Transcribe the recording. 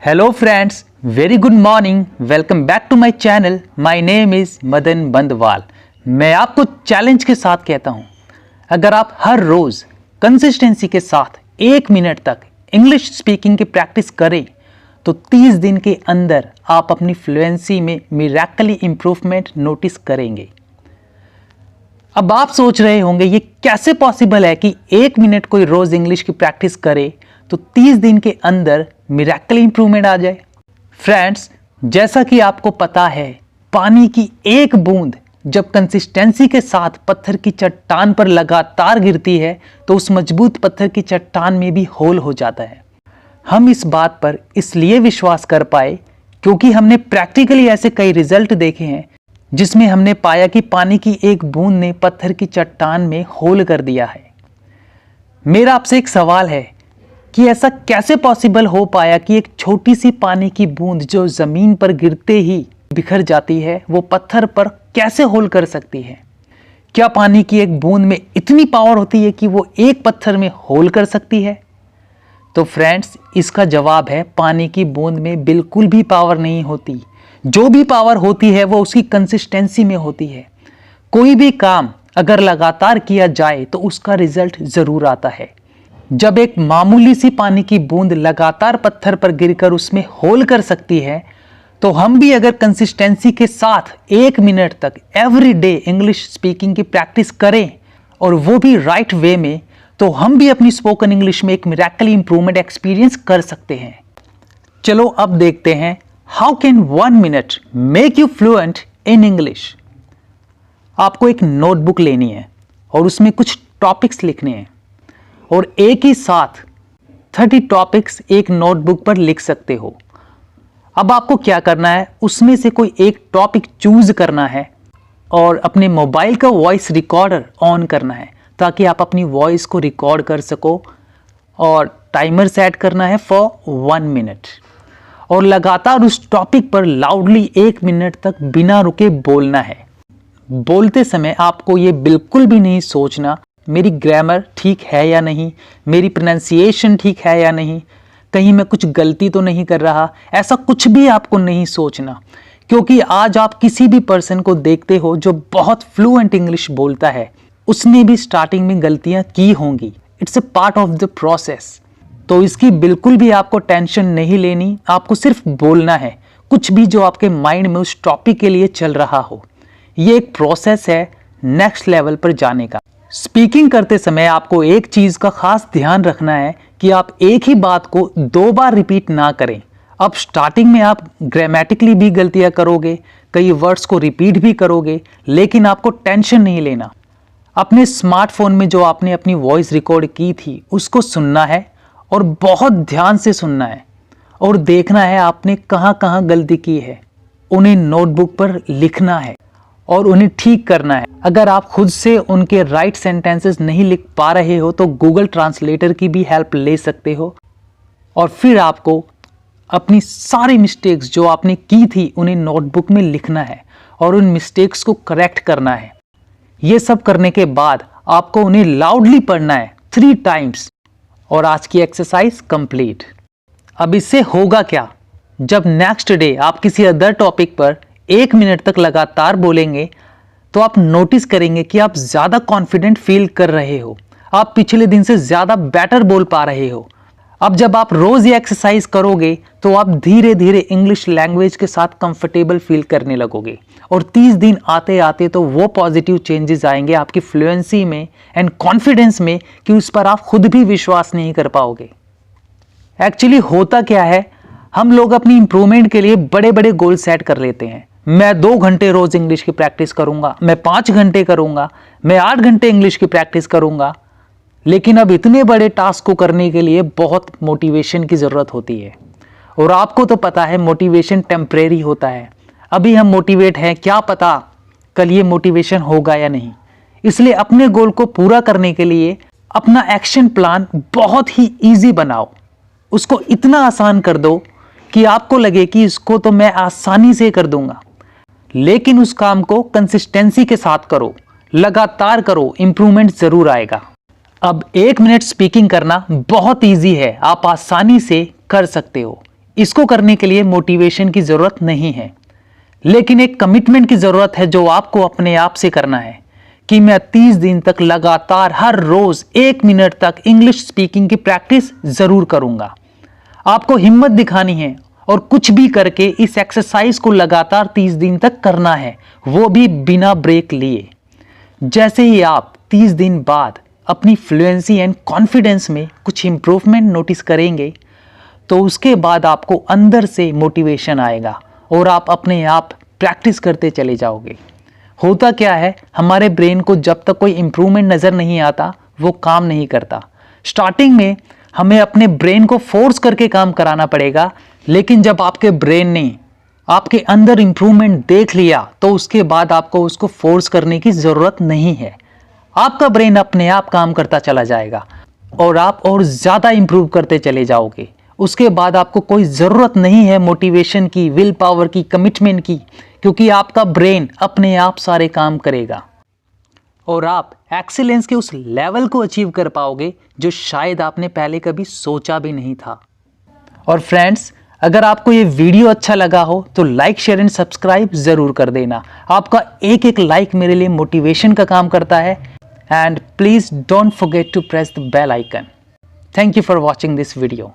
Hello friends, very good morning. Welcome back to my channel. My name is Madan Bandwal. मैं आपको challenge के साथ कहता हूं, अगर आप हर रोज़ कंसिस्टेंसी के साथ 1 मिनट तक इंग्लिश स्पीकिंग की प्रैक्टिस करें तो 30 दिन के अंदर आप अपनी फ्लुएंसी में मिरेकली इम्प्रूवमेंट नोटिस करेंगे। अब आप सोच रहे होंगे ये कैसे पॉसिबल है कि 1 मिनट कोई रोज़ इंग्लिश की प्रैक्टिस करे तो 30 दिन के अंदर मिरेकली इंप्रूवमेंट आ जाए। फ्रेंड्स, जैसा कि आपको पता है, पानी की एक बूंद जब कंसिस्टेंसी के साथ पत्थर की चट्टान पर लगातार गिरती है तो उस मजबूत पत्थर की चट्टान में भी होल हो जाता है। हम इस बात पर इसलिए विश्वास कर पाए क्योंकि हमने प्रैक्टिकली ऐसे कई रिजल्ट देखे हैं जिसमें हमने पाया कि पानी की एक बूंद ने पत्थर की चट्टान में होल कर दिया है। मेरा आपसे एक सवाल है कि ऐसा कैसे पॉसिबल हो पाया कि एक छोटी सी पानी की बूंद जो जमीन पर गिरते ही बिखर जाती है वो पत्थर पर कैसे होल कर सकती है? क्या पानी की एक बूंद में इतनी पावर होती है कि वो एक पत्थर में होल कर सकती है? तो फ्रेंड्स, इसका जवाब है पानी की बूंद में बिल्कुल भी पावर नहीं होती। जो भी पावर होती है वो उसकी कंसिस्टेंसी में होती है। कोई भी काम अगर लगातार किया जाए तो उसका रिजल्ट जरूर आता है। जब एक मामूली सी पानी की बूंद लगातार पत्थर पर गिरकर उसमें होल कर सकती है तो हम भी अगर कंसिस्टेंसी के साथ 1 मिनट तक एवरी डे इंग्लिश स्पीकिंग की प्रैक्टिस करें और वो भी राइट वे में, तो हम भी अपनी स्पोकन इंग्लिश में एक मिरेकली इंप्रूवमेंट एक्सपीरियंस कर सकते हैं। चलो अब देखते हैं how can 1 minute make you fluent in English. आपको एक नोटबुक लेनी है और उसमें कुछ टॉपिक्स लिखने हैं और एक ही साथ 30 टॉपिक्स एक नोटबुक पर लिख सकते हो। अब आपको क्या करना है, उसमें से कोई एक टॉपिक चूज करना है और अपने मोबाइल का वॉइस रिकॉर्डर ऑन करना है ताकि आप अपनी वॉइस को रिकॉर्ड कर सको, और टाइमर सेट करना है फॉर 1 मिनट और लगातार उस टॉपिक पर लाउडली 1 मिनट तक बिना रुके बोलना है। बोलते समय आपको ये बिल्कुल भी नहीं सोचना मेरी ग्रामर ठीक है या नहीं, मेरी प्रोनाउंसिएशन ठीक है या नहीं, कहीं मैं कुछ गलती तो नहीं कर रहा। ऐसा कुछ भी आपको नहीं सोचना, क्योंकि आज आप किसी भी पर्सन को देखते हो जो बहुत फ्लुएंट इंग्लिश बोलता है, उसने भी स्टार्टिंग में गलतियां की होंगी। It's a part of the process. तो इसकी बिल्कुल भी आपको टेंशन नहीं लेनी, आपको सिर्फ बोलना है कुछ भी जो आपके माइंड में उस टॉपिक के लिए चल रहा हो। ये एक प्रोसेस है नेक्स्ट लेवल पर जाने का। स्पीकिंग करते समय आपको एक चीज का खास ध्यान रखना है कि आप एक ही बात को 2 बार रिपीट ना करें। अब स्टार्टिंग में आप ग्रामेटिकली भी गलतियां करोगे, कई वर्ड्स को रिपीट भी करोगे, लेकिन आपको टेंशन नहीं लेना। अपने स्मार्टफोन में जो आपने अपनी वॉइस रिकॉर्ड की थी उसको सुनना है और बहुत ध्यान से सुनना है और देखना है आपने कहाँ कहाँ गलती की है। उन्हें नोटबुक पर लिखना है और उन्हें ठीक करना है। अगर आप खुद से उनके राइट सेंटेंसेस नहीं लिख पा रहे हो तो गूगल ट्रांसलेटर की भी हेल्प ले सकते हो, और फिर आपको अपनी सारी मिस्टेक्स जो आपने की थी उन्हें नोटबुक में लिखना है और उन मिस्टेक्स को करेक्ट करना है। ये सब करने के बाद आपको उन्हें लाउडली पढ़ना है 3 टाइम्स और आज की एक्सरसाइज कंप्लीट। अब इससे होगा क्या, जब नेक्स्ट डे आप किसी अदर टॉपिक पर 1 मिनट तक लगातार बोलेंगे तो आप नोटिस करेंगे कि आप ज़्यादा कॉन्फिडेंट फील कर रहे हो, आप पिछले दिन से ज़्यादा बेटर बोल पा रहे हो। अब जब आप रोज़ ये एक्सरसाइज करोगे तो आप धीरे धीरे इंग्लिश लैंग्वेज के साथ कंफर्टेबल फील करने लगोगे और 30 दिन आते आते तो वो पॉजिटिव चेंजेस आएंगे आपकी फ्लुएंसी में एंड कॉन्फिडेंस में कि उस पर आप खुद भी विश्वास नहीं कर पाओगे। एक्चुअली होता क्या है, हम लोग अपनी इंप्रूवमेंट के लिए बड़े बड़े गोल सेट कर लेते हैं। मैं 2 घंटे रोज इंग्लिश की प्रैक्टिस करूंगा, मैं 5 घंटे करूंगा, मैं 8 घंटे इंग्लिश की प्रैक्टिस करूंगा। लेकिन अब इतने बड़े टास्क को करने के लिए बहुत मोटिवेशन की जरूरत होती है और आपको तो पता है मोटिवेशन टेम्परेरी होता है। अभी हम मोटिवेट हैं, क्या पता कल ये मोटिवेशन होगा या नहीं। इसलिए अपने गोल को पूरा करने के लिए अपना एक्शन प्लान बहुत ही ईजी बनाओ, उसको इतना आसान कर दो कि आपको लगे कि इसको तो मैं आसानी से कर दूंगा। लेकिन उस काम को कंसिस्टेंसी के साथ करो, लगातार करो, इंप्रूवमेंट जरूर आएगा। अब 1 मिनट स्पीकिंग करना बहुत इजी है, आप आसानी से कर सकते हो। इसको करने के लिए मोटिवेशन की ज़रूरत नहीं है, लेकिन एक कमिटमेंट की ज़रूरत है जो आपको अपने आप से करना है कि मैं 30 दिन तक लगातार हर रोज़ 1 मिनट तक इंग्लिश स्पीकिंग की प्रैक्टिस ज़रूर करूँगा। आपको हिम्मत दिखानी है और कुछ भी करके इस एक्सरसाइज को लगातार 30 दिन तक करना है, वो भी बिना ब्रेक लिए। जैसे ही आप 30 दिन बाद अपनी फ्लुएंसी एंड कॉन्फिडेंस में कुछ इम्प्रूवमेंट नोटिस करेंगे तो उसके बाद आपको अंदर से मोटिवेशन आएगा और आप अपने आप प्रैक्टिस करते चले जाओगे। होता क्या है, हमारे ब्रेन को जब तक कोई इम्प्रूवमेंट नज़र नहीं आता वो काम नहीं करता। स्टार्टिंग में हमें अपने ब्रेन को फोर्स करके काम कराना पड़ेगा, लेकिन जब आपके ब्रेन ने आपके अंदर इम्प्रूवमेंट देख लिया तो उसके बाद आपको उसको फोर्स करने की ज़रूरत नहीं है। आपका ब्रेन अपने आप काम करता चला जाएगा और आप और ज़्यादा इम्प्रूव करते चले जाओगे। उसके बाद आपको कोई ज़रूरत नहीं है मोटिवेशन की, विल पावर की, कमिटमेंट की, क्योंकि आपका ब्रेन अपने आप सारे काम करेगा और आप एक्सीलेंस के उस लेवल को अचीव कर पाओगे जो शायद आपने पहले कभी सोचा भी नहीं था। और फ्रेंड्स, अगर आपको ये वीडियो अच्छा लगा हो तो लाइक, शेयर एंड सब्सक्राइब ज़रूर कर देना। आपका एक एक लाइक मेरे लिए मोटिवेशन का काम करता है। And please don't forget to press the bell icon. Thank you for watching this video.